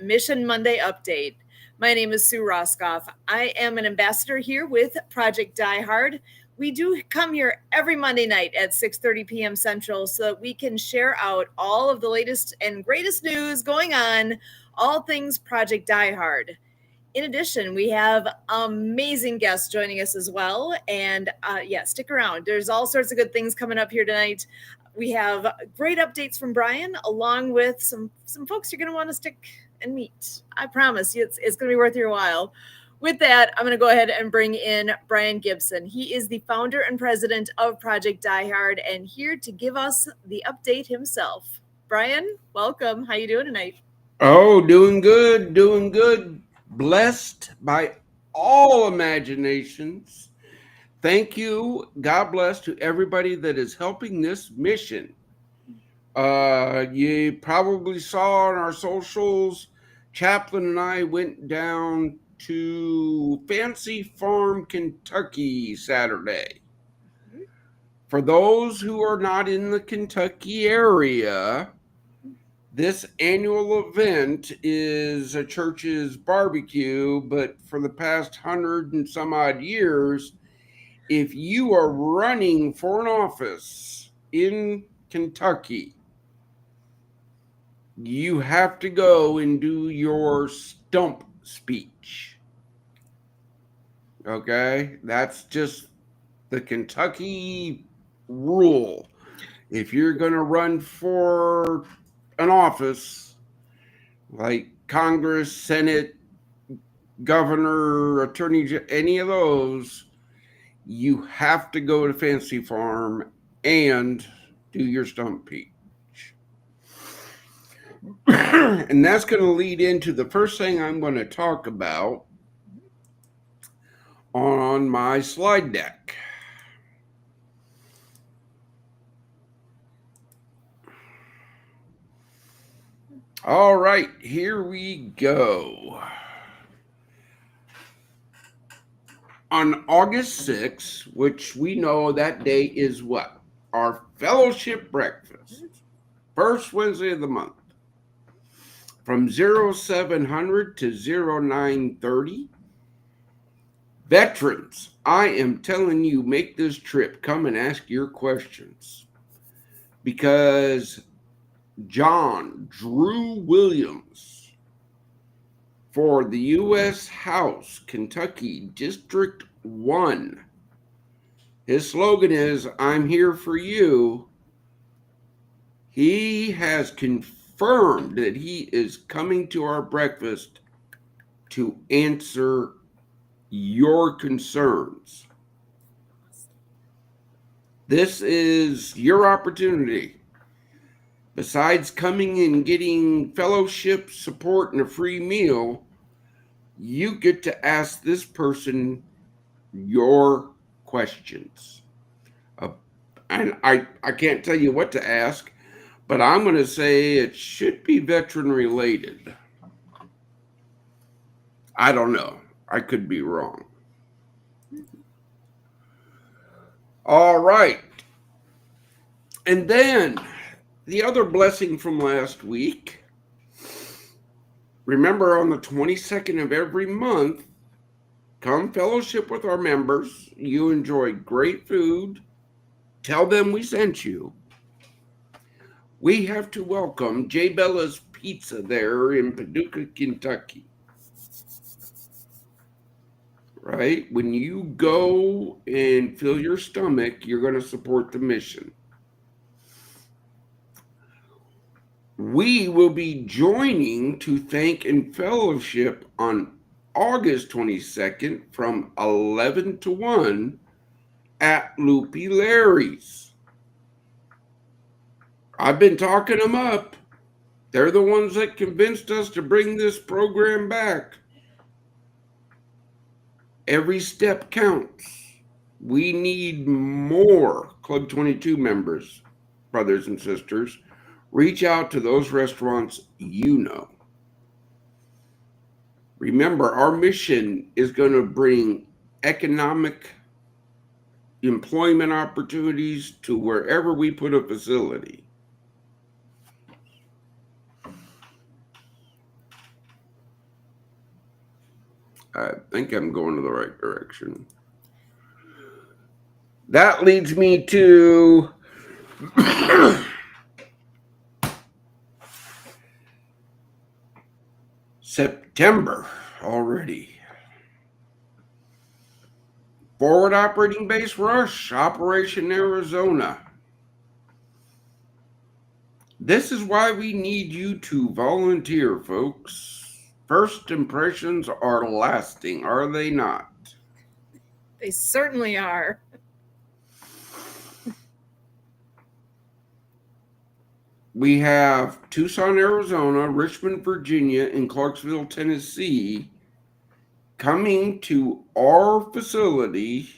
Mission Monday update. My name is Sue Roskoff. I am an ambassador here with Project Die Hard. We do come here every Monday night at 6:30 p.m. Central so that we can share out all of the latest and greatest news going on, all things Project Die Hard. In addition, we have amazing guests joining us as well. And stick around. There's all sorts of good things coming up here tonight. We have great updates from Brian, along with some folks you're going to want to stick and meet. I promise you, it's going to be worth your while. With that, I'm going to go ahead and bring in Brian Gibson. He is the founder and president of Project Die Hard, and here to give us the update himself. Brian, welcome. How you doing tonight? Oh, doing good. Blessed by all imaginations. Thank you. God bless to everybody that is helping this mission. You probably saw on our socials, Chaplain and I went down to Fancy Farm, Kentucky Saturday. For those who are not in the Kentucky area, this annual event is a church's barbecue, but for the past 100 and some odd years, if you are running for an office in Kentucky, you have to go and do your stump speech. Okay? That's just the Kentucky rule. If you're going to run for an office like Congress, Senate, governor, attorney, any of those, you have to go to Fancy Farm and do your stump speech. And that's going to lead into the first thing I'm going to talk about on my slide deck. All right, here we go. On August 6th, which we know that day is what? Our fellowship breakfast. First Wednesday of the month. From 0700 to 0930. Veterans, I am telling you, make this trip. Come and ask your questions. Because John Drew Williams for the U.S. House, Kentucky, District 1. His slogan is, I'm here for you. He has confirmed that he is coming to our breakfast to answer your concerns. This is your opportunity. Besides coming and getting fellowship, support, and a free meal, you get to ask this person your questions. And I can't tell you what to ask, but I'm going to say it should be veteran related. I don't know. I could be wrong. All right. And then the other blessing from last week, remember on the 22nd of every month, come fellowship with our members. You enjoy great food. Tell them we sent you. We have to welcome J. Bella's Pizza there in Paducah, Kentucky. Right? When you go and fill your stomach, you're going to support the mission. We will be joining to thank and fellowship on August 22nd from 11 to 1 at Loopy Larry's. I've been talking them up. They're the ones that convinced us to bring this program back. Every step counts. We need more Club 22 members, brothers and sisters. Reach out to those restaurants you know. Remember, our mission is going to bring economic employment opportunities to wherever we put a facility. I think I'm going to the right direction. That leads me to September already. Forward Operating Base Rush, Operation Arizona. This is why we need you to volunteer, folks. First impressions are lasting, are they not? They certainly are. We have Tucson, Arizona, Richmond, Virginia, and Clarksville, Tennessee coming to our facility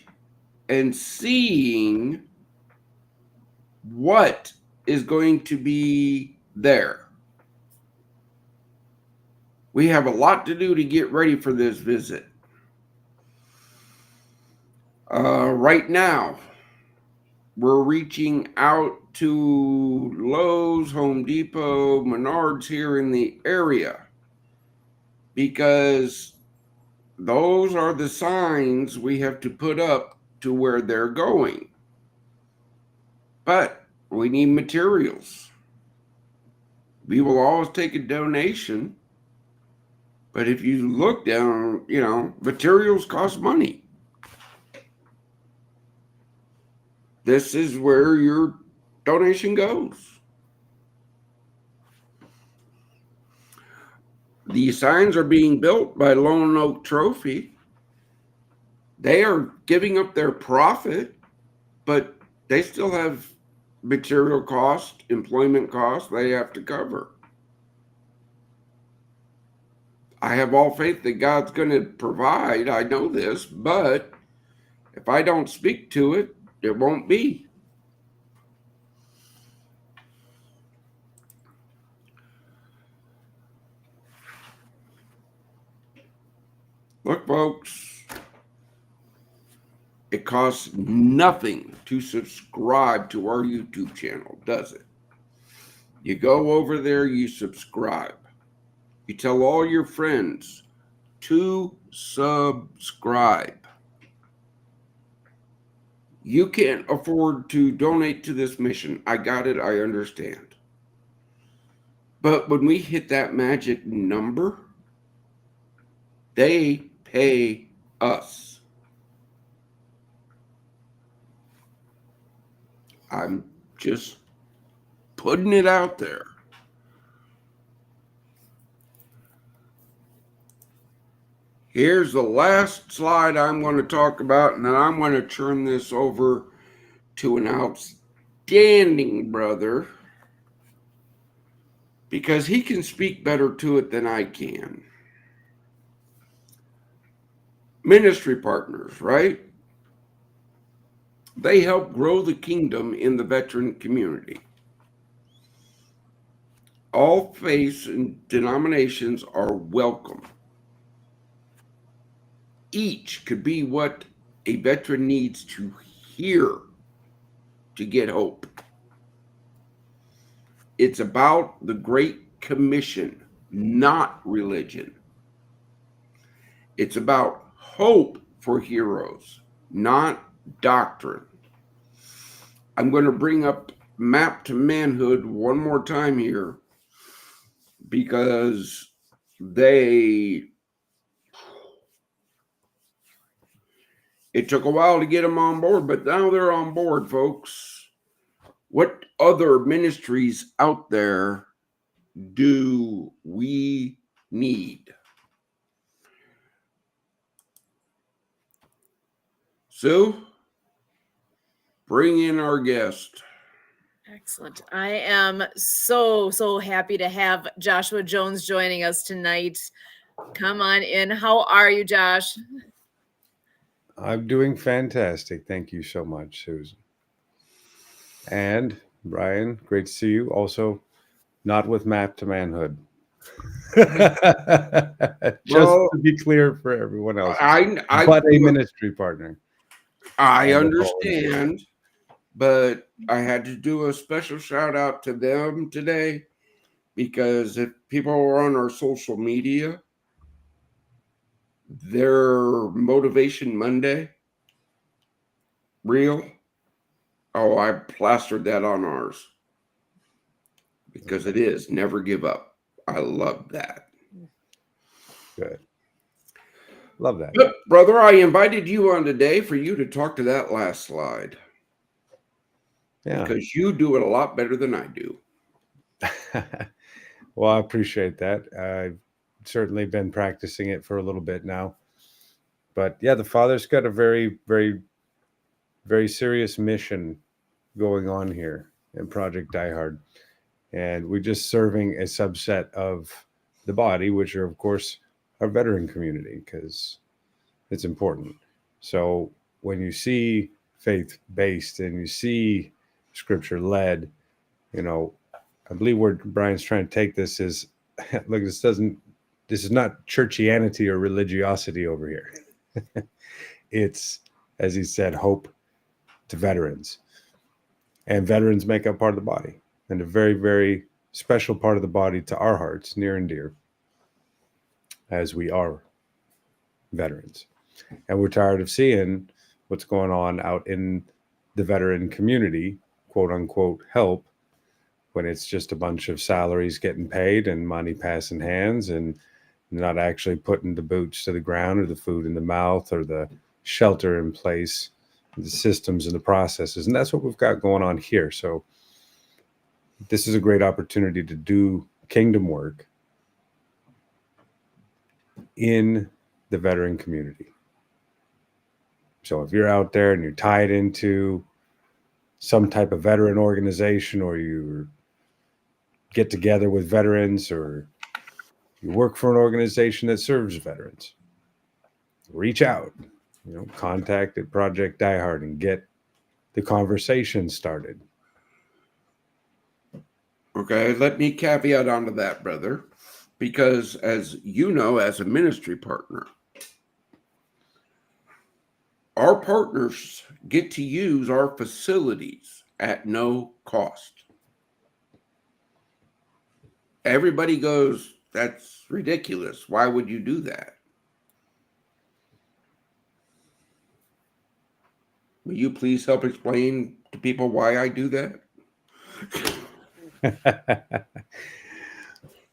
and seeing what is going to be there. We have a lot to do to get ready for this visit. Right now, we're reaching out to Lowe's, Home Depot, Menards here in the area because those are the signs we have to put up to where they're going. But we need materials. We will always take a donation. But if you look down, materials cost money. This is where your donation goes. The signs are being built by Lone Oak Trophy. They are giving up their profit, but they still have material cost, employment costs they have to cover. I have all faith that God's going to provide. I know this, but if I don't speak to it, it won't be. Look, folks, it costs nothing to subscribe to our YouTube channel, does it? You go over there, you subscribe. You tell all your friends to subscribe. You can't afford to donate to this mission. I got it. I understand. But when we hit that magic number, they pay us. I'm just putting it out there. Here's the last slide I'm going to talk about, and then I'm going to turn this over to an outstanding brother because he can speak better to it than I can. Ministry partners, right? They help grow the kingdom in the veteran community. All faiths and denominations are welcome. Each could be what a veteran needs to hear to get hope. It's about the Great Commission, not religion. It's about hope for heroes, not doctrine. I'm going to bring up Map to Manhood one more time here because it took a while to get them on board, but now they're on board, folks. What other ministries out there do we need? Sue, bring in our guest. Excellent. I am so happy to have Joshua Jones joining us tonight. Come on in. How are you, Josh? I'm doing fantastic. Thank you so much, Susan. And Brian, great to see you. Also, not with Map to Manhood. Just to be clear for everyone else, but a ministry partner. I understand, but I had to do a special shout out to them today because if people are on our social media, their Motivation Monday reel, oh, I plastered that on ours because it is never give up. I love that. Good. Love that. But, brother, I invited you on today for you to talk to that last slide. Yeah. Because you do it a lot better than I do. Well, I appreciate that. I've certainly been practicing it for a little bit now. But yeah, the Father's got a very, very, very serious mission going on here in Project Die Hard. And we're just serving a subset of the body, which are, of course, our veteran community, because it's important. So when you see faith-based and you see scripture-led, I believe where Brian's trying to take this is, look, this is not churchianity or religiosity over here. It's, as he said, hope to veterans. And veterans make up part of the body, and a very, very special part of the body to our hearts, near and dear, as we are veterans. And we're tired of seeing what's going on out in the veteran community, quote unquote, help, when it's just a bunch of salaries getting paid and money passing hands and not actually putting the boots to the ground or the food in the mouth or the shelter in place, the systems and the processes. And that's what we've got going on here. So this is a great opportunity to do kingdom work in the veteran community. So if you're out there and you're tied into some type of veteran organization, or you get together with veterans, or you work for an organization that serves veterans, reach out, contact at Project Die Hard and get the conversation started. Okay, let me caveat onto that, brother, because as you know, as a ministry partner, our partners get to use our facilities at no cost. Everybody goes, that's ridiculous. Why would you do that? Will you please help explain to people why I do that?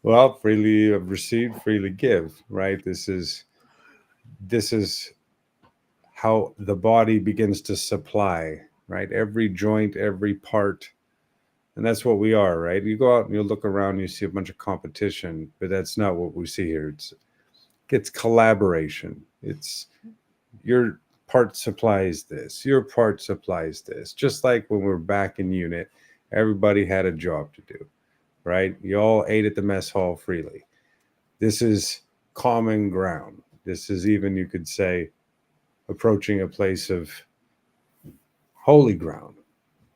Well, freely receive, freely give, right? This is how the body begins to supply, right? Every joint, every part. And that's what we are, right? You go out and you look around, you see a bunch of competition, but that's not what we see here. It's collaboration. It's your part supplies this, your part supplies this. Just like when we were back in unit, everybody had a job to do, right? You all ate at the mess hall freely. This is common ground. This is even, you could say, approaching a place of holy ground,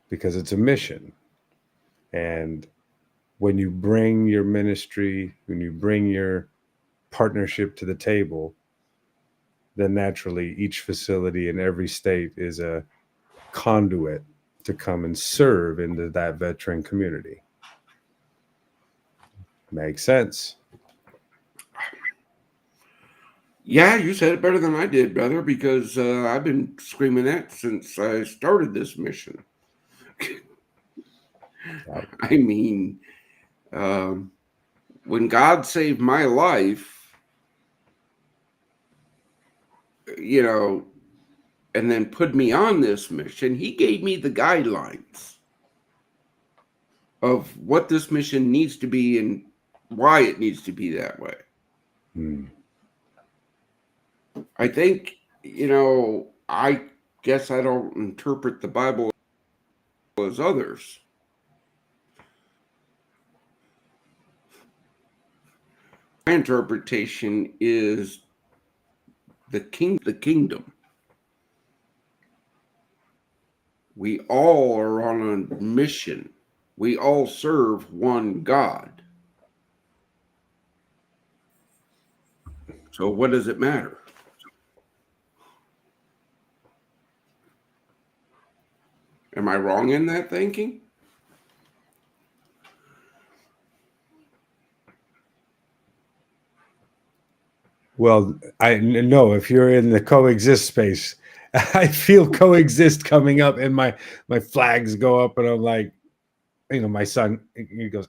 because it's a mission. And when you bring your ministry, when you bring your partnership to the table, then naturally each facility in every state is a conduit to come and serve into that veteran community. Makes sense. Yeah, you said it better than I did, brother, because I've been screaming that since I started this mission. I mean, when God saved my life, and then put me on this mission, he gave me the guidelines of what this mission needs to be and why it needs to be that way. I think, I guess I don't interpret the Bible as others. My interpretation is the kingdom. We all are on a mission. We all serve one God. So what does it matter? Am I wrong in that thinking? Well, I know if you're in the coexist space, I feel coexist coming up, and my flags go up, and I'm like, my son, he goes,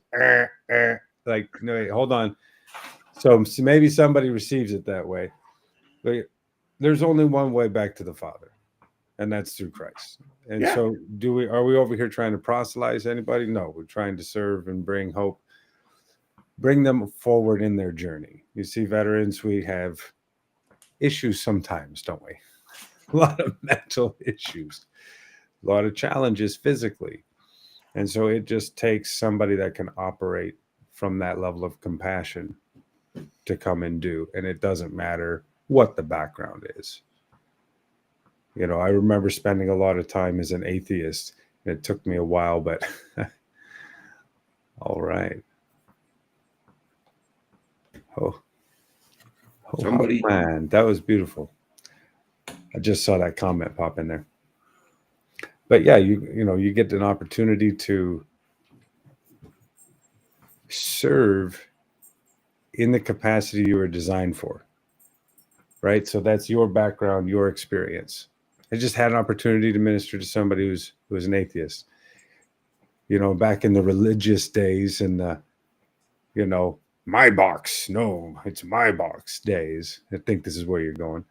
like, no, wait, hold on. So maybe somebody receives it that way, but there's only one way back to the Father, and that's through Christ. And Yeah. so, are we over here trying to proselytize anybody? No, we're trying to serve and bring hope, bring them forward in their journey. You see, veterans, we have issues sometimes, don't we? A lot of mental issues, a lot of challenges physically. And so it just takes somebody that can operate from that level of compassion to come and do. And it doesn't matter what the background is. I remember spending a lot of time as an atheist. It took me a while, but all right. Somebody, man, that was beautiful. I just saw that comment pop in there. But yeah, you get an opportunity to serve in the capacity you were designed for, right? So that's your background, your experience. I just had an opportunity to minister to somebody who was an atheist. Back in the religious days and my box, no, it's my box days. I think this is where you're going.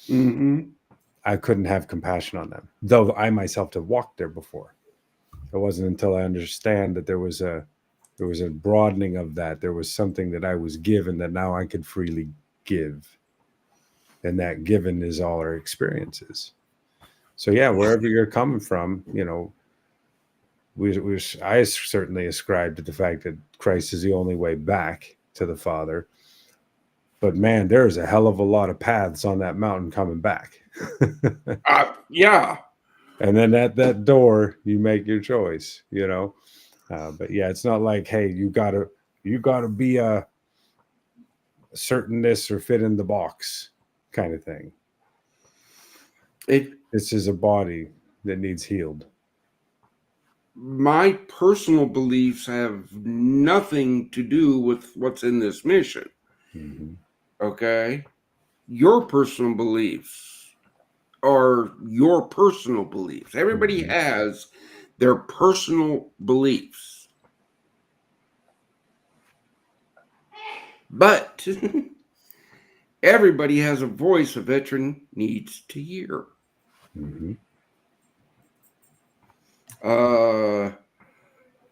mm-hmm. I couldn't have compassion on them, though I myself have walked there before. It wasn't until I understand that there was a broadening of that. There was something that I was given that now I could freely give. And that given is all our experiences. So yeah, wherever you're coming from, I certainly ascribe to the fact that Christ is the only way back to the Father. But man, there's a hell of a lot of paths on that mountain coming back. Yeah. And then at that door, you make your choice, But yeah, it's not like, hey, you gotta be a certain this or fit in the box kind of thing. This is a body that needs healed. My personal beliefs have nothing to do with what's in this mission. Mm-hmm. Okay? Your personal beliefs are your personal beliefs. Everybody Mm-hmm. has their personal beliefs. But everybody has a voice a veteran needs to hear. Mm-hmm.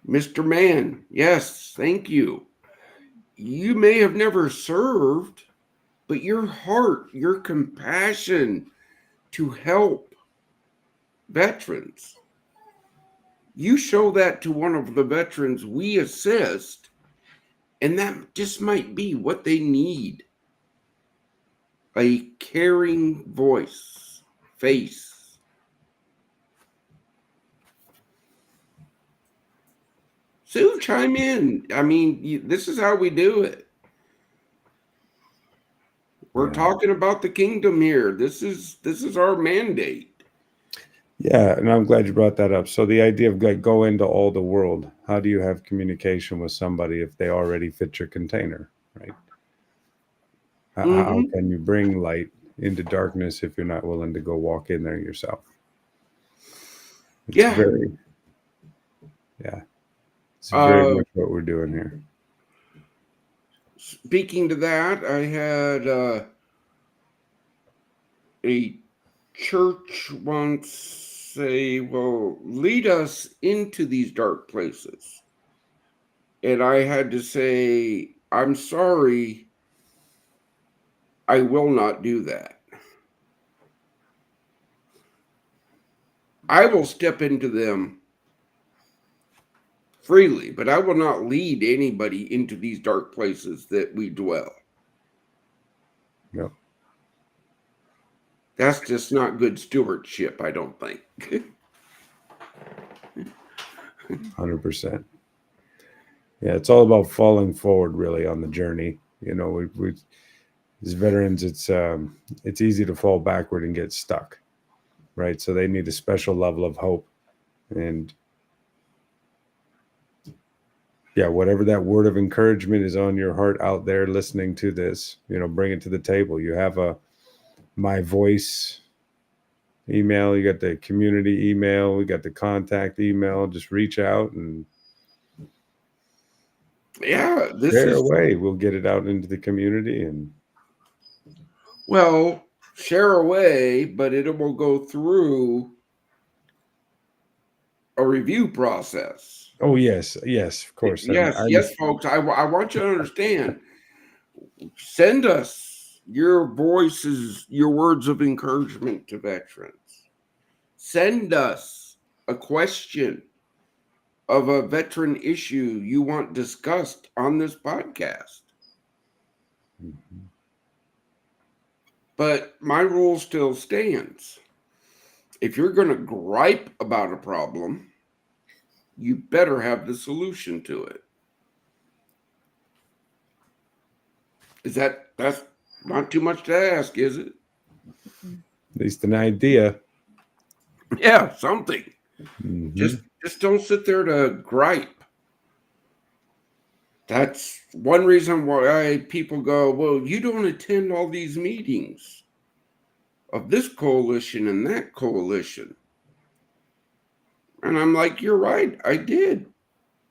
Mr. Mann, yes, thank you. You may have never served, but your heart, your compassion to help veterans, you show that to one of the veterans we assist, and that just might be what they need. A caring voice, face. Sue, chime in. I mean, this is how we do it. We're talking about the kingdom here. This is our mandate. Yeah, and I'm glad you brought that up. So the idea of go into all the world, how do you have communication with somebody if they already fit your container, right? Mm-hmm. How can you bring light into darkness if you're not willing to go walk in there yourself? It's very much what we're doing here. Speaking to that, I had a church once say, well, lead us into these dark places. And I had to say, I'm sorry, I will not do that. I will step into them freely, but I will not lead anybody into these dark places that we dwell. Yep. That's just not good stewardship, I don't think. 100%. Yeah, it's all about falling forward, really, on the journey. We as veterans, it's easy to fall backward and get stuck, right? So they need a special level of hope, and whatever that word of encouragement is on your heart out there listening to this, bring it to the table. You have a My Voice email, you got the community email, we got the contact email. Just reach out and share away. We'll get it out into the community and share away, but it will go through a review process. Oh, yes, of course. Yes, folks. I want you to understand. Send us your voices, your words of encouragement to veterans. Send us a question of a veteran issue you want discussed on this podcast. Mm-hmm. But my rule still stands. If you're going to gripe about a problem, you better have the solution to it. That's not too much to ask, is it? At least an idea. Yeah, something. Mm-hmm. Just don't sit there to gripe. That's one reason why people go, well, you don't attend all these meetings of this coalition and that coalition. And I'm like, you're right, I did.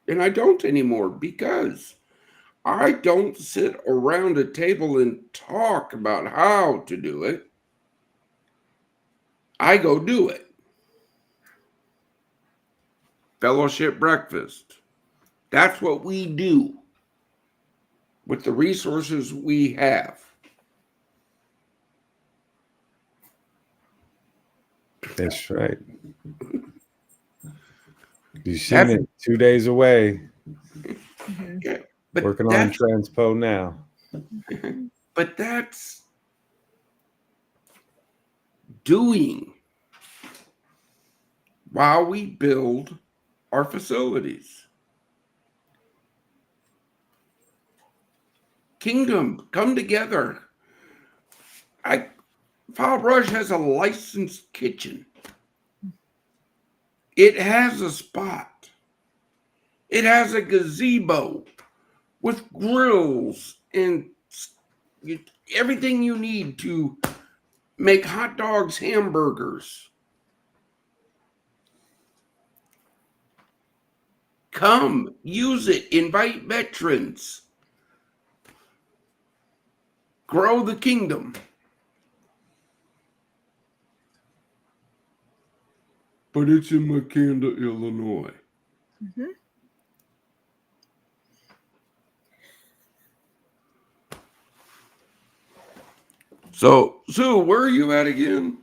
And I don't anymore because I don't sit around a table and talk about how to do it. I go do it. Fellowship breakfast. That's what we do with the resources we have. That's right. You've seen it 2 days away. Yeah, but working on transpo now. But that's doing while we build our facilities. Kingdom, come together. Foul Brush has a licensed kitchen. It has a spot. It has a gazebo with grills and everything you need to make hot dogs, hamburgers. Come, use it, invite veterans. Grow the kingdom. But it's in Makanda, Illinois. Mm-hmm. So, Sue, where are you at again?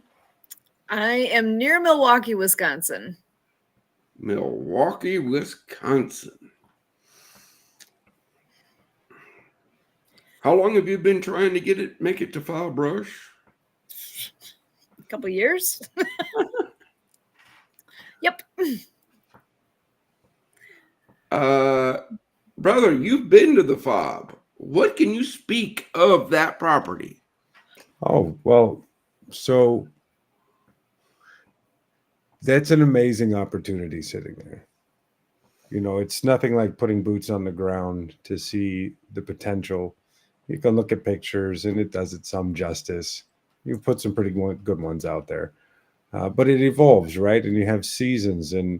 I am near Milwaukee, Wisconsin. Milwaukee, Wisconsin. How long have you been trying to make it to Foul Brush? A couple years. Yep. Brother, you've been to the FOB. What can you speak of that property? Oh, well, so that's an amazing opportunity sitting there. It's nothing like putting boots on the ground to see the potential. You can look at pictures and it does it some justice. You've put some pretty good ones out there. But it evolves, right? And you have seasons. And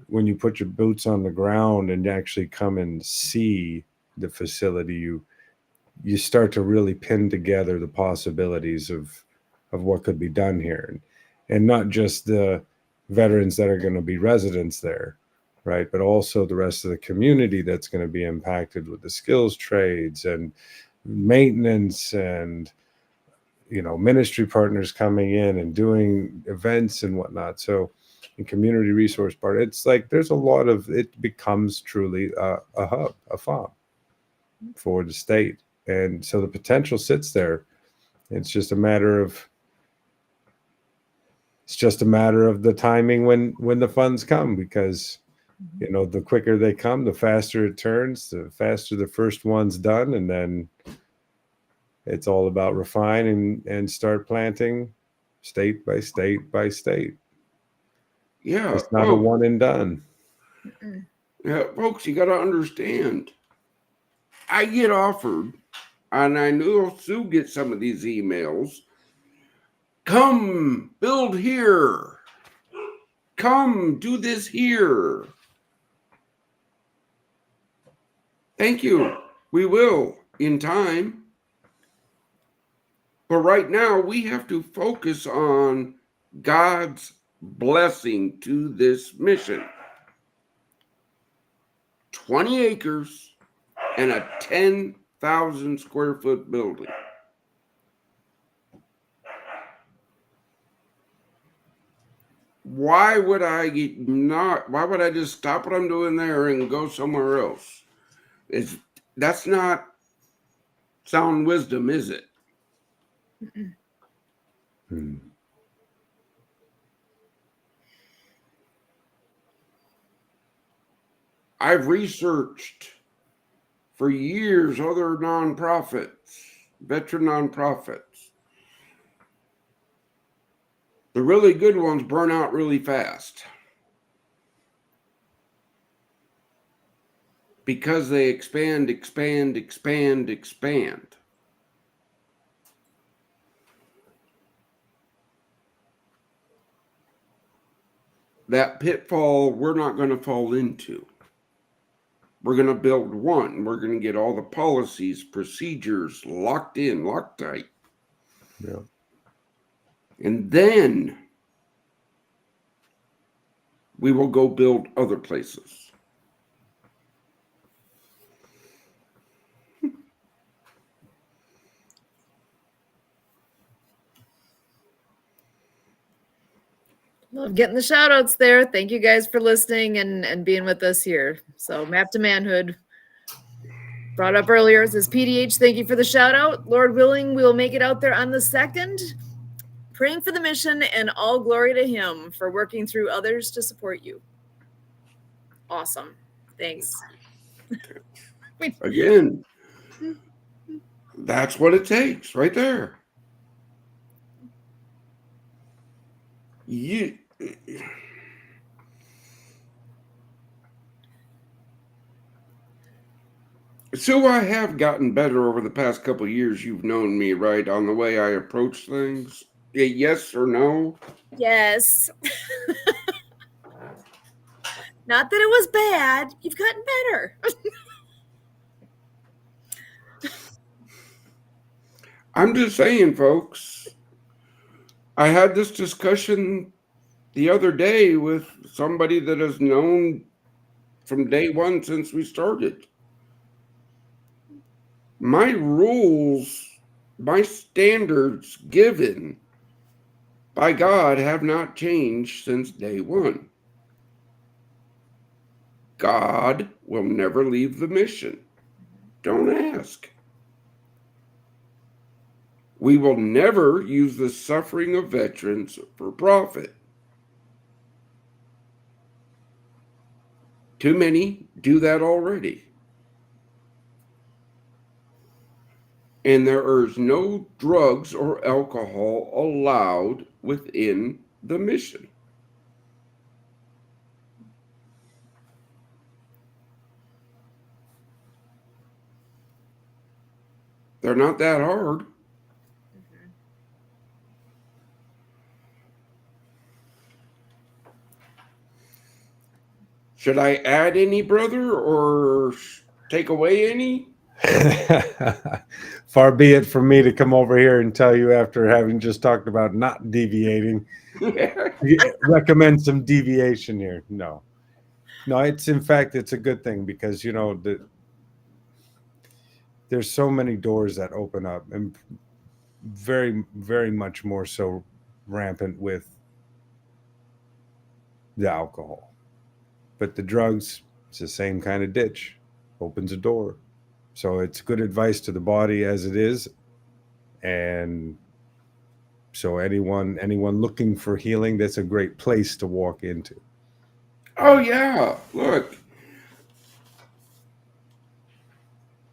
when you put your boots on the ground and actually come and see the facility, you start to really pin together the possibilities of what could be done here. And not just the veterans that are going to be residents there, right? But also the rest of the community that's going to be impacted with the skills trades and maintenance and ministry partners coming in and doing events and whatnot. So in community resource part, it's like there's a lot of, it becomes truly a hub, a FOB for the state. And so the potential sits there. It's just a matter of the timing when the funds come, because the quicker they come, the faster it turns, the faster the first one's done, and then it's all about refine and start planting state by state by state. Yeah. It's not a one and done. Folks, you got to understand. I get offered, and I know Sue gets some of these emails. Come build here. Come do this here. Thank you. We will in time. But right now, we have to focus on God's blessing to this mission. 20 acres and a 10,000 square foot building. Why would I just stop what I'm doing there and go somewhere else? That's not sound wisdom, is it? I've researched for years other nonprofits, veteran nonprofits. The really good ones burn out really fast because they expand. That pitfall we're not going to fall into. We're going to build one. We're going to get all the policies, procedures locked in, locked tight. Yeah. And then we will go build other places. Love getting the shout outs there. Thank you guys for listening and being with us here. So Map to Manhood brought up earlier says PDH, thank you for the shout out. Lord willing, we'll make it out there on the 2nd. Praying for the mission and all glory to him for working through others to support you. Awesome. Thanks. Again, that's what it takes right there. So I have gotten better over the past couple of years. You've known me, right, on the way I approach things. Yes or no? Yes. Not that it was bad. You've gotten better. I'm just saying, folks. I had this discussion the other day with somebody that has known from day one since we started. My rules, my standards given by God have not changed since day one. God will never leave the mission. Don't ask. We will never use the suffering of veterans for profit. Too many do that already. And there is no drugs or alcohol allowed within the mission. They're not that hard. Should I add any, brother, or take away any? Far be it from me to come over here and tell you after having just talked about not deviating, recommend some deviation here. No, it's in fact, it's a good thing because, there's so many doors that open up, and very, very much more so rampant with the alcohol. But the drugs, it's the same kind of ditch, opens a door. So it's good advice to the body as it is. And so anyone looking for healing, that's a great place to walk into. Oh, yeah. Look,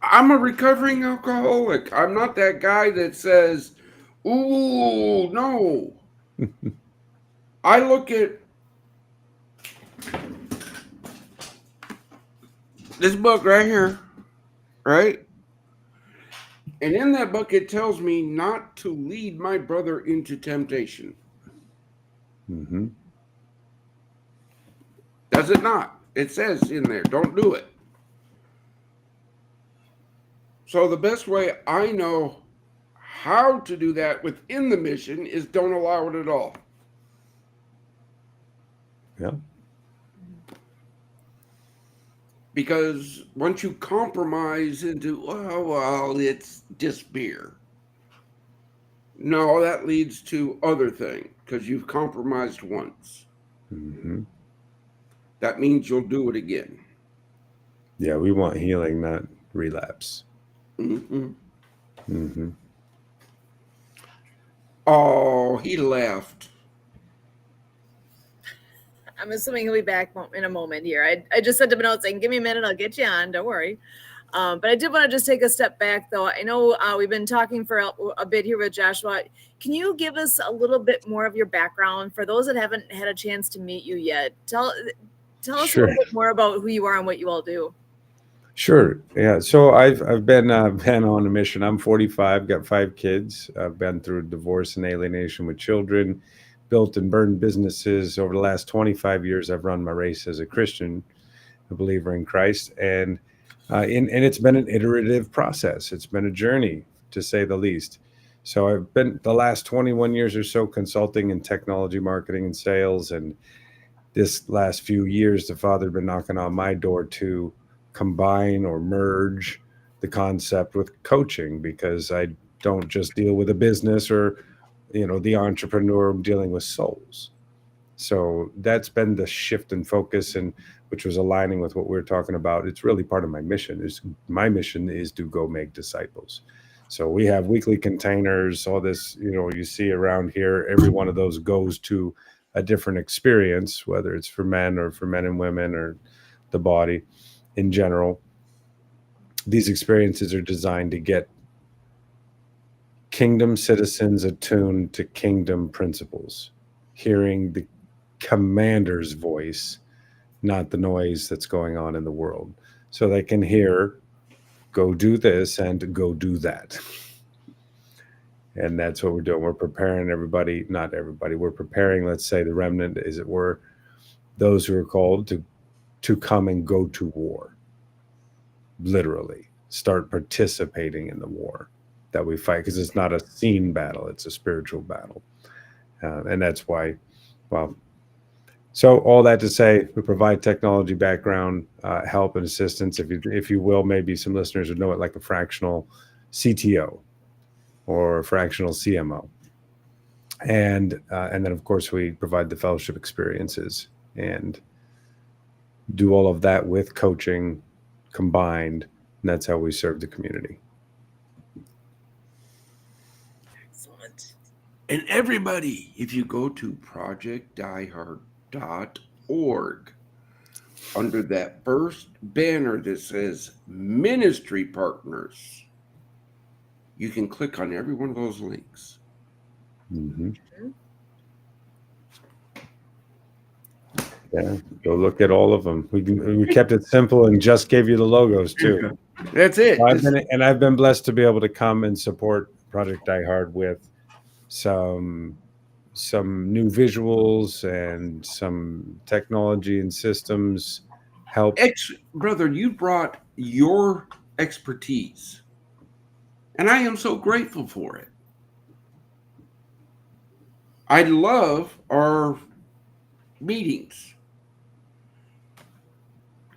I'm a recovering alcoholic. I'm not that guy that says, ooh, no. I look at This book right here, right? And in that book, it tells me not to lead my brother into temptation. Mm-hmm. Does it not? It says in there, don't do it. So the best way I know how to do that within the mission is don't allow it at all. Yeah. Because once you compromise into, oh, well, it's just beer. No, that leads to other things because you've compromised once. Mm-hmm. That means you'll do it again. Yeah, we want healing, not relapse. Mm-hmm. Mm-hmm. Oh, he left. I'm assuming he'll be back in a moment here. I just sent him a note saying, give me a minute, I'll get you on. Don't worry. But I did want to just take a step back, though. I know we've been talking for a bit here with Joshua. Can you give us a little bit more of your background for those that haven't had a chance to meet you yet? Tell us Sure. a little bit more about who you are and what you all do. Sure. Yeah. So I've been on a mission. I'm 45, got 5 kids. I've been through divorce and alienation with children, built and burned businesses. Over the last 25 years, I've run my race as a Christian, a believer in Christ, and it's been an iterative process. It's been a journey, to say the least. So I've been the last 21 years or so consulting in technology, marketing, and sales, and this last few years, the Father had been knocking on my door to combine or merge the concept with coaching, because I don't just deal with a business or, the entrepreneur. I'm dealing with souls. So that's been the shift in focus, and which was aligning with what we were talking about. It's really part of my mission. My mission is to go make disciples. So we have weekly containers, all this, you see around here. Every one of those goes to a different experience, whether it's for men or for men and women or the body in general. These experiences are designed to get kingdom citizens attuned to kingdom principles, hearing the commander's voice, not the noise that's going on in the world. So they can hear, go do this and go do that. And that's what we're doing. We're preparing everybody, not everybody, we're preparing, let's say, the remnant, as it were, those who are called to come and go to war. Literally, start participating in the war that we fight, because it's not a seen battle, it's a spiritual battle. And that's why, well, so all that to say, we provide technology background, help and assistance. If you will, maybe some listeners would know it like a fractional CTO or a fractional CMO. And then, of course, we provide the fellowship experiences and do all of that with coaching combined. And that's how we serve the community. Excellent. And everybody, if you go to projectdiehard.org, under that first banner that says Ministry Partners, you can click on every one of those links. Mm-hmm. Yeah, go look at all of them. We kept it simple and just gave you the logos too. That's it. Well, I've been blessed to be able to come and support Project Die Hard with some new visuals and some technology and systems help. Brother, you brought your expertise, and I am so grateful for it. I love our meetings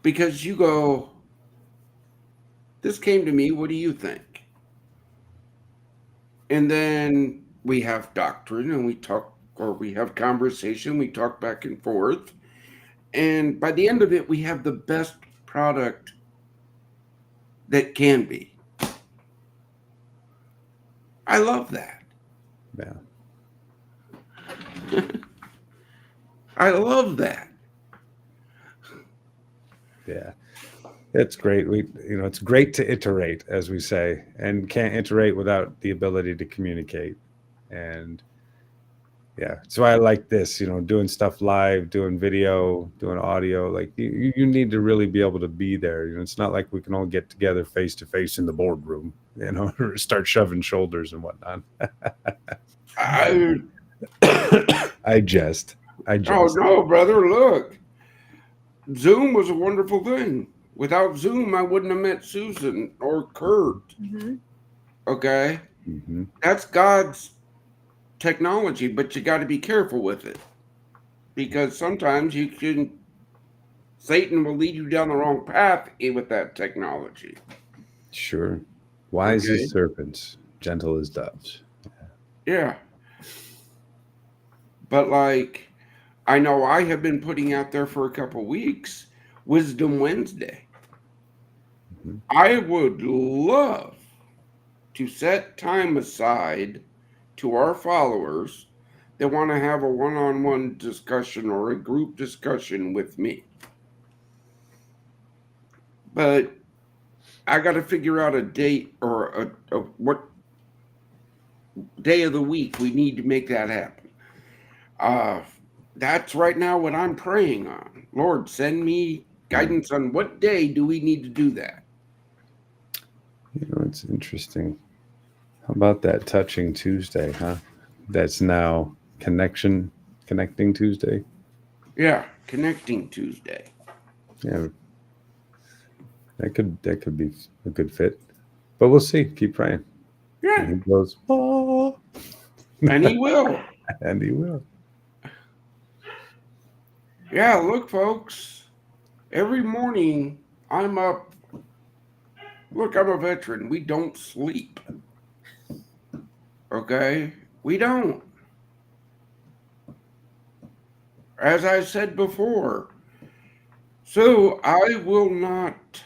because you go, this came to me, what do you think? And then we have doctrine and we talk, or we have conversation, we talk back and forth. And by the end of it, we have the best product that can be. I love that. Yeah. I love that. Yeah. It's great. It's great to iterate, as we say, and can't iterate without the ability to communicate. And Yeah, that's why I like this, doing stuff live, doing video, doing audio. Like you need to really be able to be there. It's not like we can all get together face to face in the boardroom, or start shoving shoulders and whatnot. I I jest. oh no, brother, look. Zoom was a wonderful thing. Without Zoom, I wouldn't have met Susan or Kurt. Mm-hmm. Okay? Mhm. That's God's technology, but you got to be careful with it. Because sometimes Satan will lead you down the wrong path with that technology. Sure. Wise Okay? as serpents, gentle as doves. Yeah. But like, I know I have been putting out there for a couple weeks Wisdom Wednesday. Mhm. I would love to set time aside to our followers that want to have a one-on-one discussion or a group discussion with me. But I got to figure out a date or what day of the week we need to make that happen. Uh, that's right now what I'm praying on. Lord, send me guidance on what day do we need to do that. It's interesting. How about that touching Tuesday, huh? That's now connecting Tuesday. Yeah, connecting Tuesday. Yeah, that could be a good fit. But we'll see. Keep praying. And Yeah, he goes, oh, and he will. and he will. Yeah, look, folks. Every morning I'm up. Look, I'm a veteran. We don't sleep. Okay? We don't. As I said before. So I will not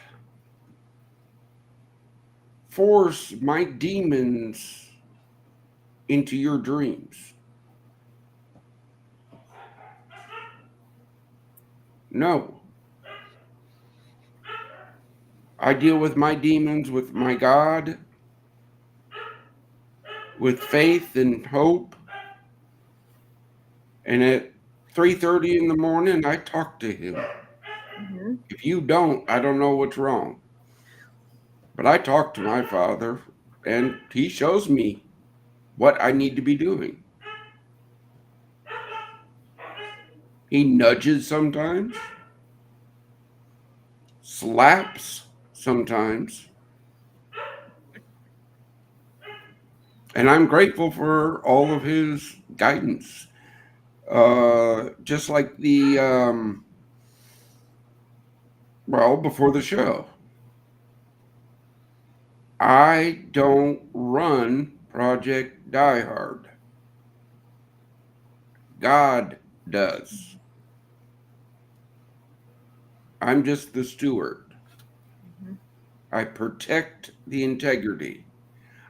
force my demons into your dreams. No. I deal with my demons with my God, with faith and hope. And at 3:30 in the morning, I talk to him. Mm-hmm. If you don't, I don't know what's wrong. But I talk to my Father, and he shows me what I need to be doing. He nudges sometimes, slaps sometimes. And I'm grateful for all of his guidance. Just like before the show, I don't run Project Die Hard. God does. I'm just the steward. Mm-hmm. I protect the integrity.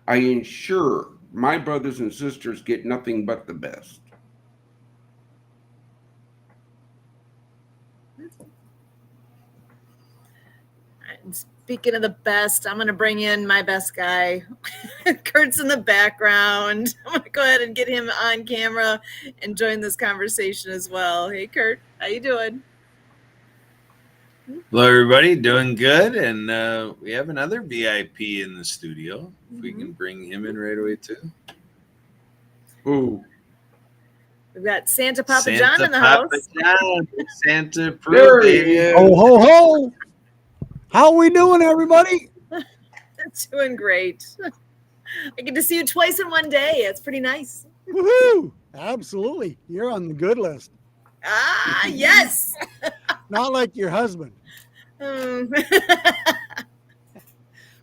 I ensure my brothers and sisters get nothing but the best. And speaking of the best, I'm going to bring in my best guy. Kurt's in the background. I'm going to go ahead and get him on camera and join this conversation as well. Hey, Kurt, how you doing? Hello, everybody. Doing good, and we have another VIP in the studio. If we can bring him in right away too. Ooh. We've got Santa Papa Santa John in the Papa house. John. Santa There approved, he baby. is. Ho, ho, ho. How we doing, everybody? Doing great. I get to see you twice in one day. It's pretty nice. Woohoo! Absolutely. You're on the good list. Ah, yes. Not like your husband. Um,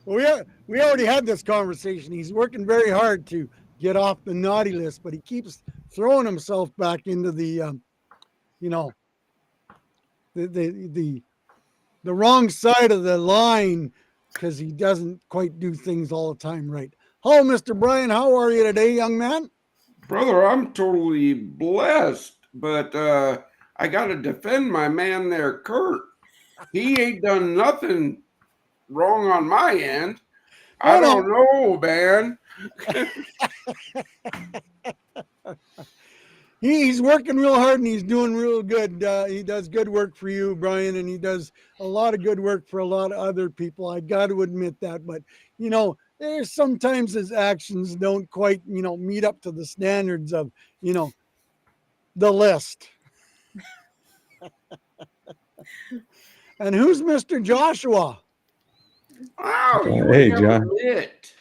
Well, we already had this conversation. He's working very hard to get off the naughty list, but he keeps throwing himself back into the, the wrong side of the line because he doesn't quite do things all the time right. Hello, Mr. Brian. How are you today, young man? Brother, I'm totally blessed, but I got to defend my man there, Kurt. He ain't done nothing wrong on my end. I don't know, man. he's working real hard and he's doing real good. He does good work for you, Brian, and he does a lot of good work for a lot of other people. I got to admit that. But, there's sometimes his actions don't quite, meet up to the standards of, the list. And who's Mr. Joshua? Oh, you Hey, ain't never John. met.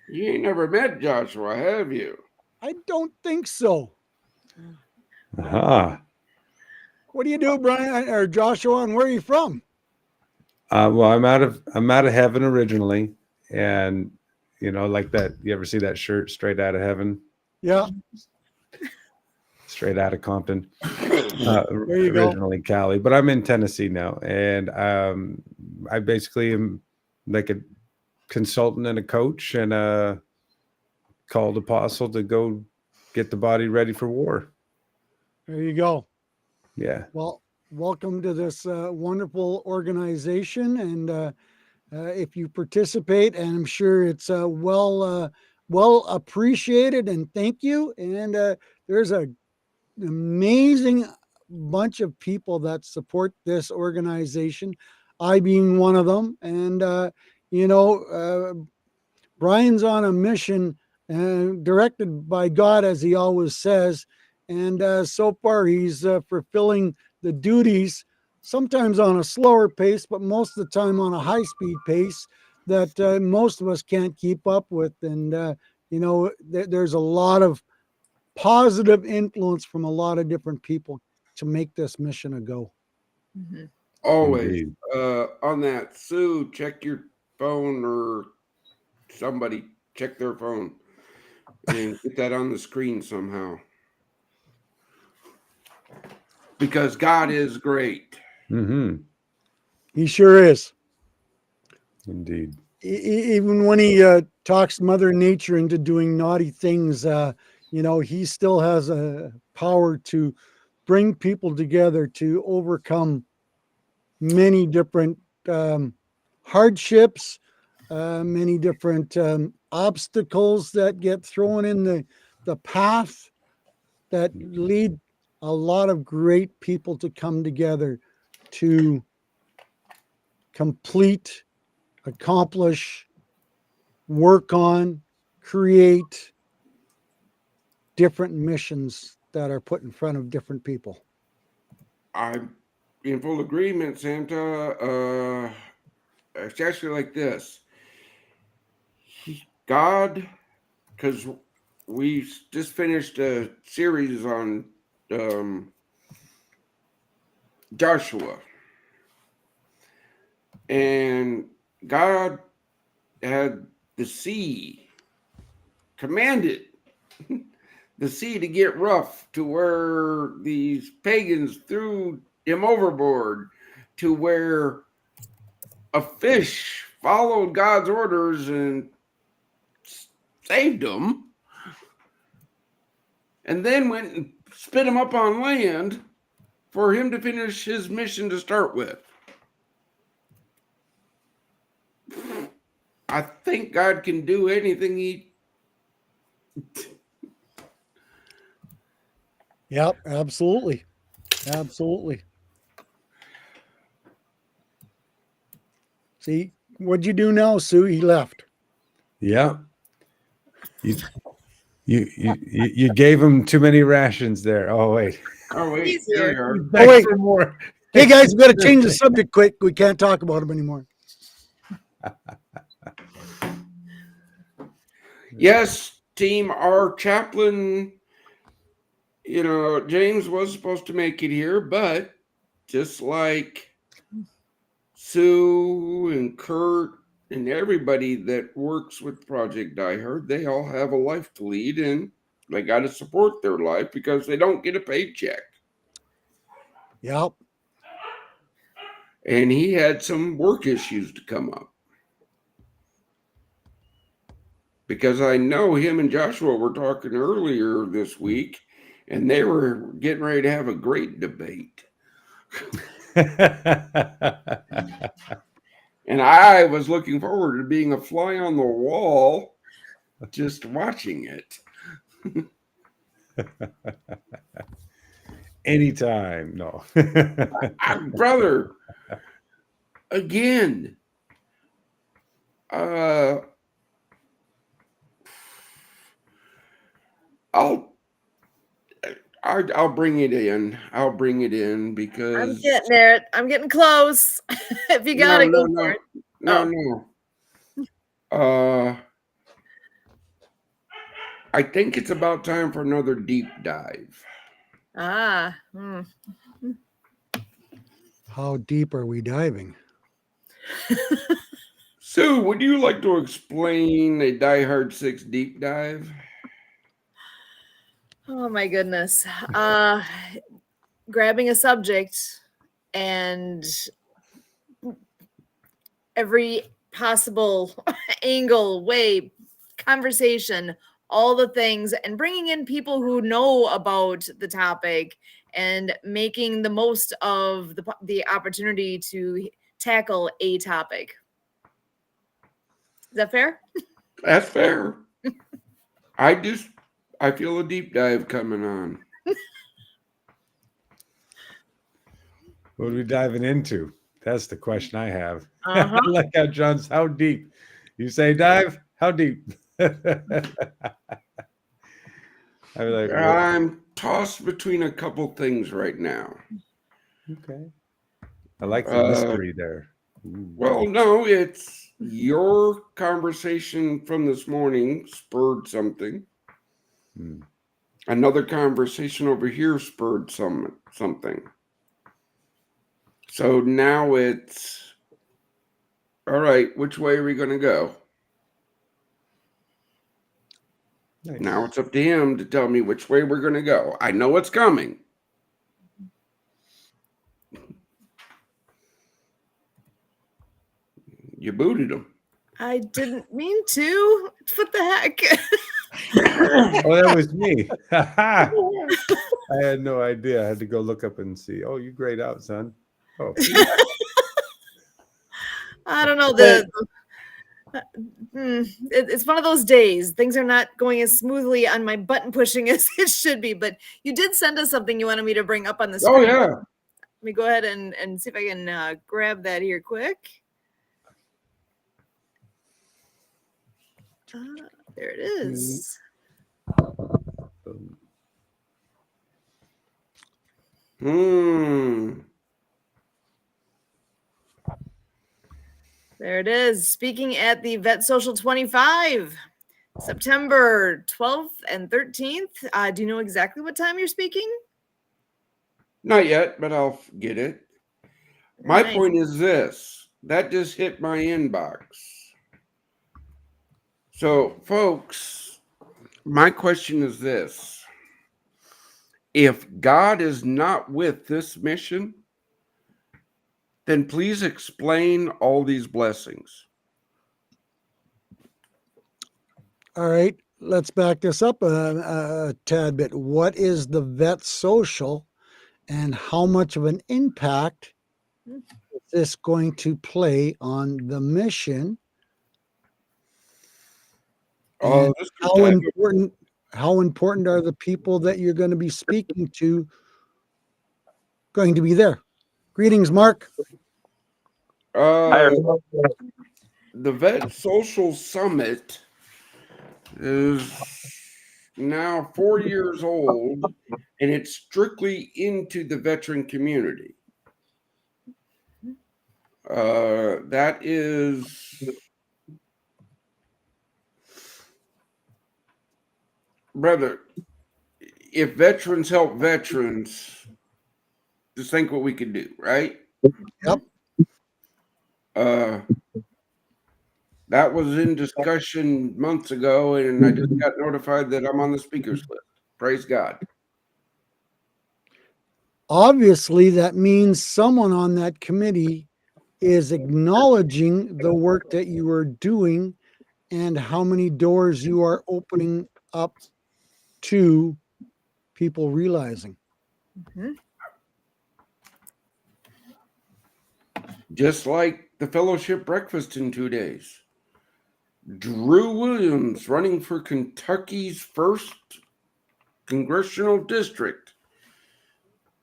You ain't never met Joshua, have you? I don't think so. Aha. What do you do, Brian or Joshua, and where are you from? Well, I'm out of heaven originally, and like that. You ever see that shirt, "Straight Out of Heaven"? Yeah, Straight out of Compton. there you go. Originally Cali, but I'm in Tennessee now, and I basically am like a consultant and a coach and a called apostle to go get the body ready for war. There you go. Yeah. Well, welcome to this wonderful organization, and if you participate, and I'm sure it's well appreciated, and thank you. And there's an amazing bunch of people that support this organization, I being one of them. And Brian's on a mission directed by God, as he always says. And so far, he's fulfilling the duties, sometimes on a slower pace, but most of the time on a high speed pace that most of us can't keep up with. And, there's a lot of positive influence from a lot of different people to make this mission a go. Mm-hmm. Always. Indeed. On that, Sue, check your phone, or somebody check their phone and get that on the screen somehow. Because God is great. Mm-hmm. He sure is. Indeed. Even when he talks Mother Nature into doing naughty things, he still has a power to bring people together to overcome many different hardships, many different obstacles that get thrown in the path that lead a lot of great people to come together to complete, accomplish, work on, create different missions that are put in front of different people. I'm in full agreement, Santa. It's actually like this. God, because we just finished a series on Joshua. And God had the sea commanded the sea to get rough, to where these pagans threw him overboard, to where a fish followed God's orders and saved him, and then went and spit him up on land for him to finish his mission to start with. I think God can do anything he... Yep, absolutely. Absolutely. See, what'd you do now, Sue? He left. Yeah. You gave him too many rations there. Oh wait. Oh, wait, He's here we here. are. Back wait. for more. Hey guys, we got to change the subject quick. We can't talk about him anymore. Yes, team, our chaplain, James was supposed to make it here, but just like Sue and Kurt and everybody that works with Project Die Hard, they all have a life to lead, and they got to support their life because they don't get a paycheck. Yep. And he had some work issues to come up. Because I know him and Joshua were talking earlier this week, and they were getting ready to have a great debate. And I was looking forward to being a fly on the wall, just watching it. Anytime. No. Brother, again, I'll bring it in. I'll bring it in I'm because getting there. I'm getting close. If you got to go for it. no. I think it's about time for another deep dive. How deep are we diving? Sue, would you like to explain a Die Hard 6 deep dive? Oh my goodness. Grabbing a subject and every possible angle, way, conversation, all the things, and bringing in people who know about the topic and making the most of the opportunity to tackle a topic. Is that fair? That's fair. I feel a deep dive coming on. What are we diving into? That's the question I have. Uh-huh. I like how John's, how deep? You say dive? How deep? I'm tossed between a couple things right now. Okay. I like the mystery there. Ooh. Well, no, it's your conversation from this morning spurred something. Another conversation over here spurred something. So now it's, all right, which way are we going to go? Nice. Now it's up to him to tell me which way we're going to go. I know it's coming. You booted him. I didn't mean to. What the heck? Oh, that was me. I had no idea. I had to go look up and see. Oh, you grayed out, son. Oh. I don't know. It's one of those days. Things are not going as smoothly on my button pushing as it should be. But you did send us something you wanted me to bring up on the screen. Oh, yeah. Let me go ahead and see if I can grab that here quick. There it is. There it is. Speaking at the Vet Social 25, September 12th and 13th. Do you know exactly what time you're speaking? Not yet, but I'll get it. My point is this. That just hit my inbox. So, folks, my question is this. If God is not with this mission, then please explain all these blessings. All right, let's back this up a tad bit. What is the Vet Social, and how much of an impact is this going to play on the mission? And how important are the people that you're going to be speaking to going to be there? Greetings, Mark. The Vet Social Summit is now 4 years old, and it's strictly into the veteran community. That is, brother, if veterans help veterans, just think what we could do, right? Yep. That was in discussion months ago, and I just got notified that I'm on the speakers list. Praise God. Obviously, that means someone on that committee is acknowledging the work that you are doing and how many doors you are opening up to people realizing. Mm-hmm. Just like the fellowship breakfast in 2 days. Drew Williams running for Kentucky's first Congressional District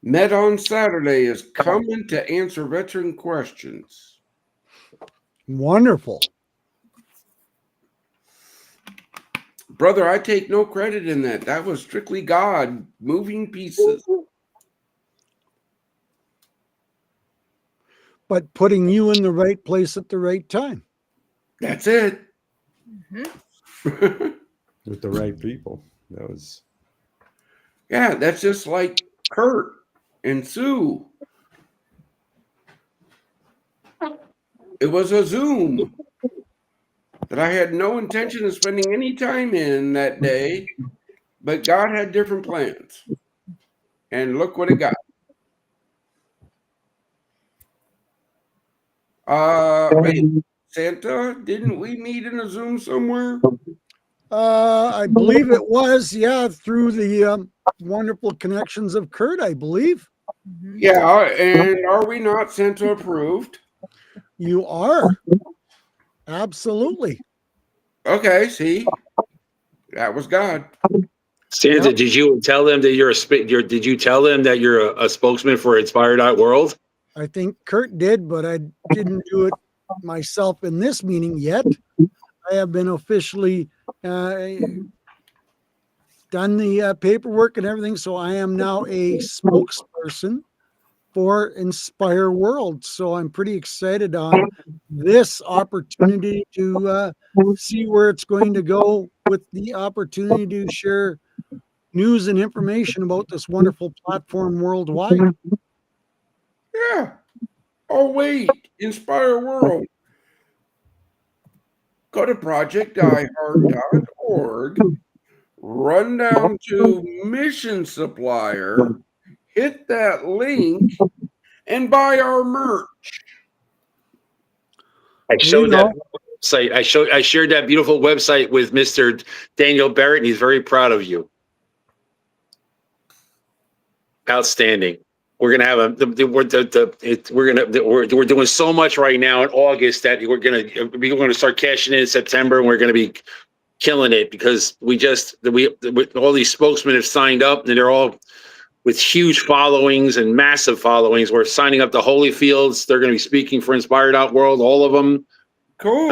met on Saturday, is coming to answer veteran questions. Wonderful. Brother, I take no credit in that. That was strictly God moving pieces. But putting you in the right place at the right time. That's it. With the right people. That was. Yeah, that's just like Kurt and Sue. It was a Zoom that I had no intention of spending any time in that day, but God had different plans. And look what it got. Wait, Santa, didn't we meet in a Zoom somewhere? I believe it was, yeah, through the wonderful connections of Kurt, I believe. Yeah, and are we not Santa approved? You are. Absolutely. Okay, see, that was God. Santa, Yep. did you tell them that did you tell them that you're a spokesman for Inspired.World? I think Kurt did, but I didn't do it myself in this meeting yet. I have been officially done the paperwork and everything, so I am now a spokesperson for Inspire World. So I'm pretty excited on this opportunity to see where it's going to go, with the opportunity to share news and information about this wonderful platform worldwide. Yeah. Oh, wait, Inspire World. Go to projectdiehard.org, run down to Mission Supplier, hit that link, and buy our merch. I There showed you that go. website. I shared that beautiful website with Mr. Daniel Barrett, and he's very proud of you. Outstanding. We're gonna have we're doing so much right now in August that we're gonna start cashing in September, and we're gonna be killing it because we all these spokesmen have signed up, and they're all with huge followings and massive followings. We're signing up to Holyfields. They're going to be speaking for Inspired.World, all of them. Cool.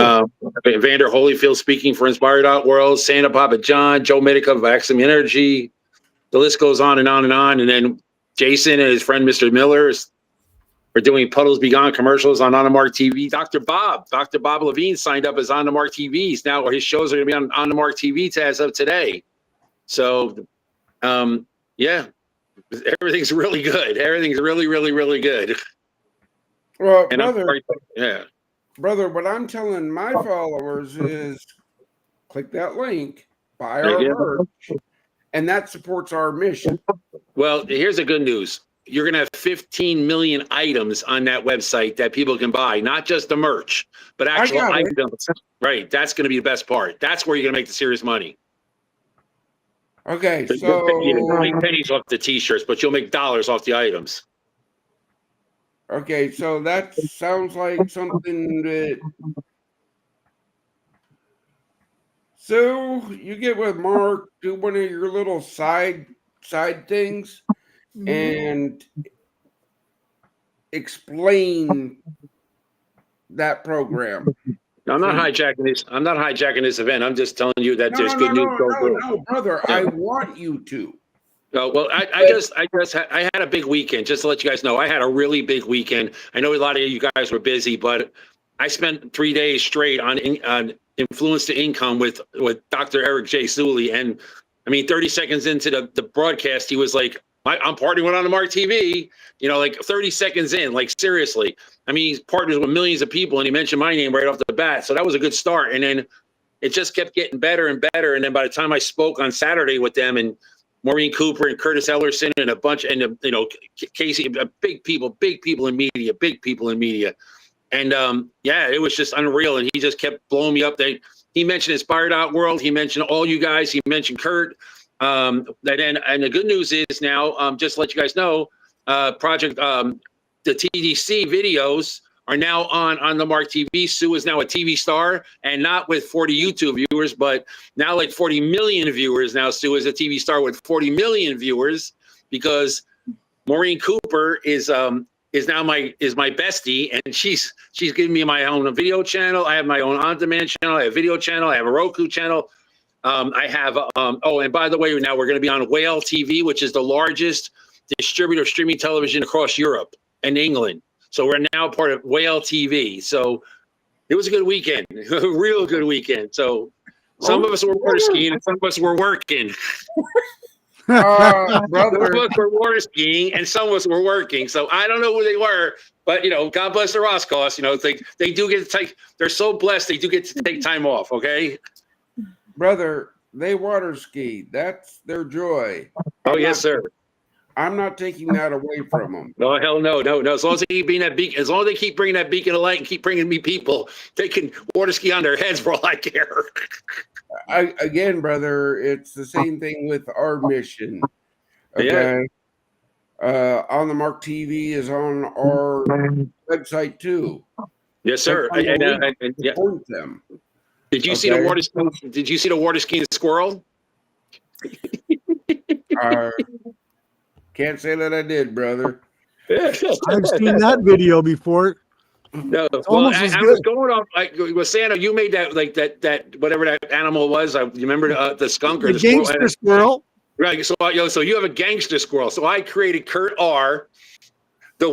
Vander Holyfield speaking for Inspired.World, Santa Papa John, Joe Medica of Maximum Energy. The list goes on and on and on. And then Jason and his friend Mr. Miller are doing Puddles Be Gone commercials on the Mark TV. Dr. Bob Levine signed up as on the Mark TVs. Now his shows are going to be on the Mark TV as of today. So, yeah. Everything's really good. Everything's really, really, really good. Well, And brother, what I'm telling my followers is click that link, buy our Yeah. merch, and that supports our mission. Well, here's the good news. You're going to have 15 million items on that website that people can buy, not just the merch, but actual items. Right. That's going to be the best part. That's where you're going to make the serious money. Okay, You'll so make pennies off the t-shirts, but you'll make dollars off the items. okay, so that sounds like something that. So you get with Mark, do one of your little side things, and explain that program. I'm not hijacking this. I'm not hijacking this event. I'm just telling you that there's good news. No, brother. Yeah. I want you to. Oh, well, I had a big weekend. Just to let you guys know, I had a really big weekend. I know a lot of you guys were busy, but I spent 3 days straight on Influence to Income with Dr. Eric J. Suley. And I mean, 30 seconds into the broadcast, he was like, I'm partnering on the Mark TV, like 30 seconds in, like seriously. I mean, he's partners with millions of people, and he mentioned my name right off the bat. So that was a good start. And then it just kept getting better and better. And then by the time I spoke on Saturday with them, and Maureen Cooper and Curtis Ellerson and a bunch, and Casey, big people in media. And yeah, it was just unreal. And he just kept blowing me up. He mentioned Inspired.World. He mentioned all you guys. He mentioned Kurt. And the good news is now, just to let you guys know, the TDC videos are now on the Mark TV. Sue is now a TV star, and not with 40 YouTube viewers, but now like 40 million viewers. Now Sue is a TV star with 40 million viewers because Maureen Cooper is now my bestie, and she's giving me my own video channel. I have my own on-demand channel. I have a video channel. I have a Roku channel. I have oh, and by the way, now we're going to be on Whale TV, which is the largest distributor of streaming television across Europe and England. So we're now part of Whale TV. So it was a good weekend, a real good weekend. So some of us were water skiing and some of us were working. Brother, Some of us were water skiing and some of us were working. So I don't know who they were, but God bless the Roscoffs. They do get to take. They're so blessed. They do get to take time off. Okay. brother, they water ski. That's their joy. Oh yes, sir. I'm not taking that away from them. No, hell no. As long as they keep being that beacon, as long as they keep bringing that beacon of light and keep bringing me people, they can water ski on their heads for all I care. Again, brother, it's the same thing with our mission. Okay. On the Mark TV is on our website too. Yes, sir. Support them. Did you see the water? Did you see the water skiing squirrel? Can't say that I did, brother. I've seen that video before. No, well, I was going off. With Santa, you made that that whatever that animal was. You remember the skunk or the gangster squirrel? Right. So you have a gangster squirrel. So I created Kurt R, the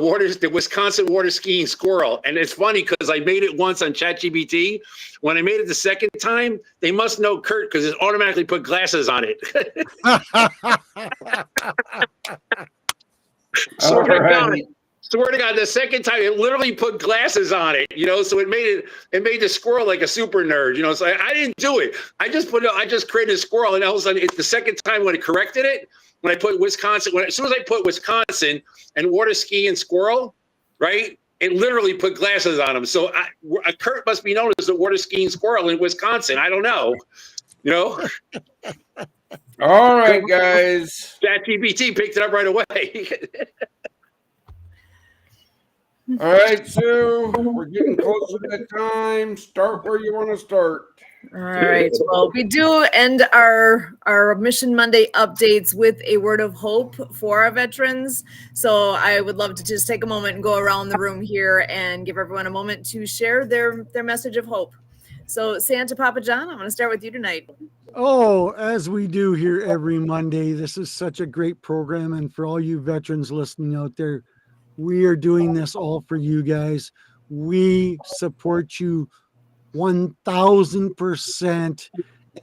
Wisconsin water skiing squirrel, and it's funny because I made it once on ChatGPT. When I made it the second time, they must know Kurt because it automatically put glasses on it. Swear to God, the second time it literally put glasses on it, so it made the squirrel like a super nerd, so I didn't do it. I just created a squirrel, and all of a sudden it's the second time when it corrected it, when I put Wisconsin, as soon as I put Wisconsin and water skiing squirrel, right, it literally put glasses on him. So Kurt must be known as the water skiing squirrel in Wisconsin. I don't know, All right, guys. ChatGPT picked it up right away. All right, Sue, we're getting close to that time. Start where you want to start. All right. Well, we do end our Mission Monday updates with a word of hope for our veterans. So I would love to just take a moment and go around the room here and give everyone a moment to share their message of hope. So Santa Papa John, I'm going to start with you tonight. Oh, as we do here every Monday, this is such a great program. And for all you veterans listening out there, we are doing this all for you guys. We support you 1000%.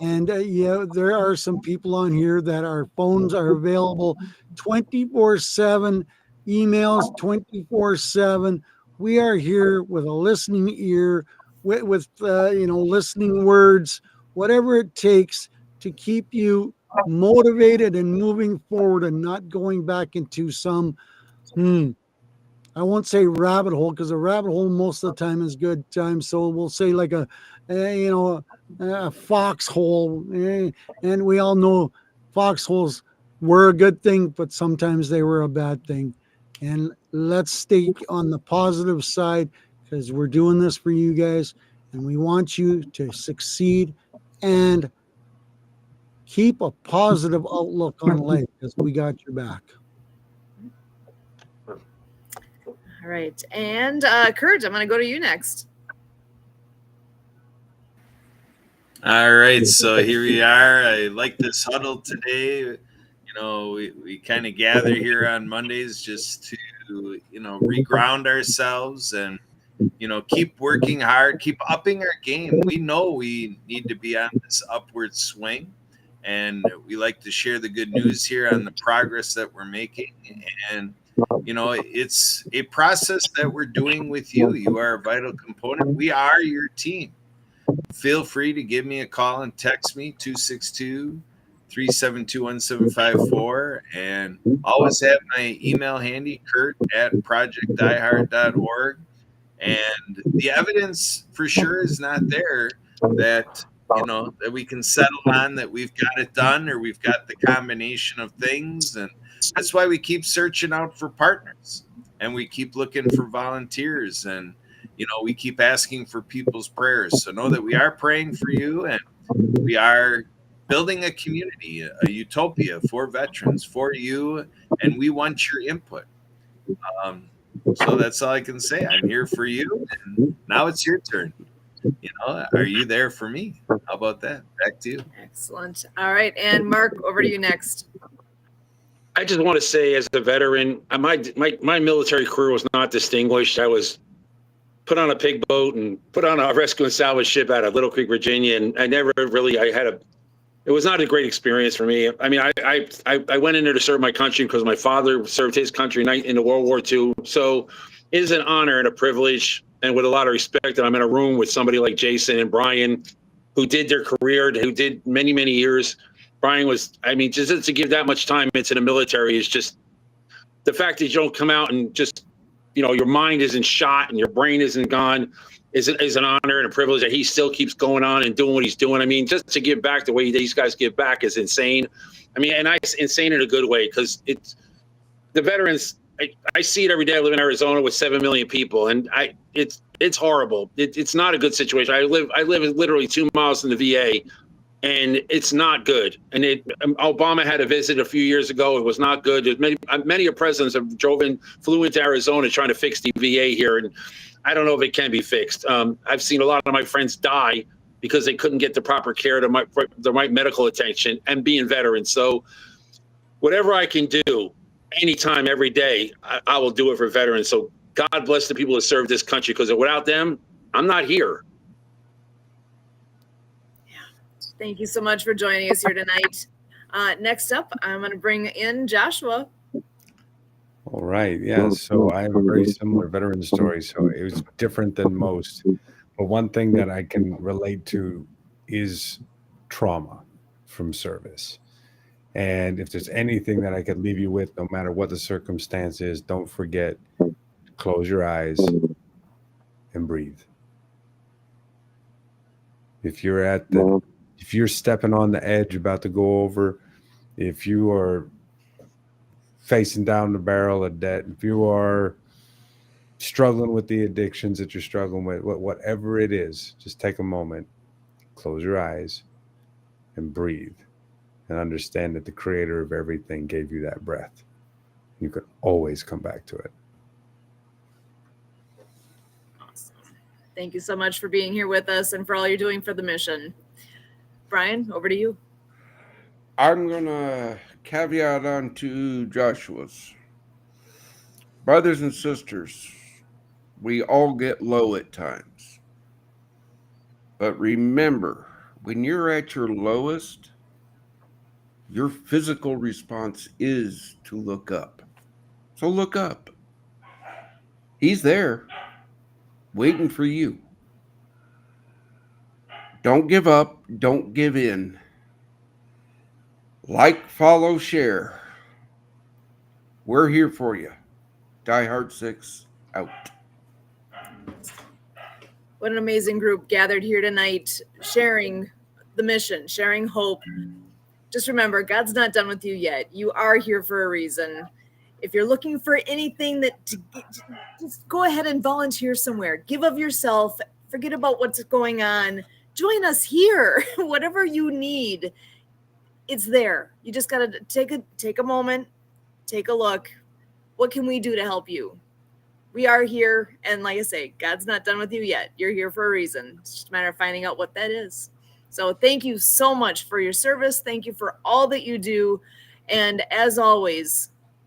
And there are some people on here that our phones are available 24/7, emails 24/7. We are here with a listening ear, with listening words, whatever it takes to keep you motivated and moving forward and not going back into some I won't say rabbit hole, because a rabbit hole most of the time is good time. So we'll say like a foxhole. And we all know foxholes were a good thing, but sometimes they were a bad thing. And let's stay on the positive side, because we're doing this for you guys. And we want you to succeed and keep a positive outlook on life, because we got your back. All right. And Kurt, I'm going to go to you next. All right. So here we are. I like this huddle today. We kind of gather here on Mondays just to, reground ourselves and, keep working hard, keep upping our game. We know we need to be on this upward swing, and we like to share the good news here on the progress that we're making. And it's a process that we're doing with you. You are a vital component. We are your team. Feel free to give me a call and text me 262-372-1754, and always have my email handy, kurt@projectdiehard.org. And the evidence for sure is not there that that we can settle on, that we've got it done, or we've got the combination of things. And that's why we keep searching out for partners, and we keep looking for volunteers. And we keep asking for people's prayers. So know that we are praying for you, and we are building a community, a utopia for veterans, for you, and we want your input. So that's all I can say. I'm here for you, and now it's your turn. Are you there for me? How about that? Back to you. Excellent. All right. And Mark, over to you next. I just want to say, as a veteran, my military career was not distinguished. I was put on a pig boat and put on a rescue and salvage ship out of Little Creek, Virginia, and it was not a great experience for me. I mean, I went in there to serve my country because my father served his country in the World War II. So it is an honor and a privilege, and with a lot of respect, that I'm in a room with somebody like Jason and Brian, who did their career, who did many, many years. Brian was, just to give that much time into the military is just the fact that you don't come out and just, your mind isn't shot and your brain isn't gone is an honor and a privilege that he still keeps going on and doing what he's doing. Just to give back the way these guys give back is insane. Insane in a good way, because it's the veterans. I see it every day. I live in Arizona with 7 million people, and it's horrible. It's not a good situation. I live literally 2 miles from the VA. And it's not good. And Obama had a visit a few years ago. It was not good. There's many presidents have flew into Arizona trying to fix the VA here, and I don't know if it can be fixed. I've seen a lot of my friends die because they couldn't get the proper care, the right medical attention, and being veterans. So whatever I can do, anytime, every day, I will do it for veterans. So God bless the people that serve this country, because without them, I'm not here. Thank you so much for joining us here tonight. Next up, I'm going to bring in Joshua. All right. Yeah. So I have a very similar veteran story. So it was different than most. But one thing that I can relate to is trauma from service. And if there's anything that I could leave you with, no matter what the circumstance is, don't forget, close your eyes and breathe. If you're stepping on the edge, about to go over, if you are facing down the barrel of debt, if you are struggling with the addictions that you're struggling with, whatever it is, just take a moment, close your eyes, and breathe, and understand that the creator of everything gave you that breath. You can always come back to it. Awesome. Thank you so much for being here with us and for all you're doing for the mission. Brian, over to you. I'm going to caveat on to Joshua's. Brothers and sisters, we all get low at times. But remember, when you're at your lowest, your physical response is to look up. So look up. He's there, waiting for you. Don't give up. Don't give in. Like, follow, share. We're here for you. Die Hard 6 out. What an amazing group gathered here tonight, sharing the mission, sharing hope. Just remember, God's not done with you yet. You are here for a reason. If you're looking for anything, just go ahead and volunteer somewhere. Give of yourself. Forget about what's going on. Join us here. Whatever you need, it's there. You just got to take a moment, take a look. What can we do to help you? We are here, and like I say, God's not done with you yet. You're here for a reason. It's just a matter of finding out what that is. So thank you so much for your service. Thank you for all that you do. And as always,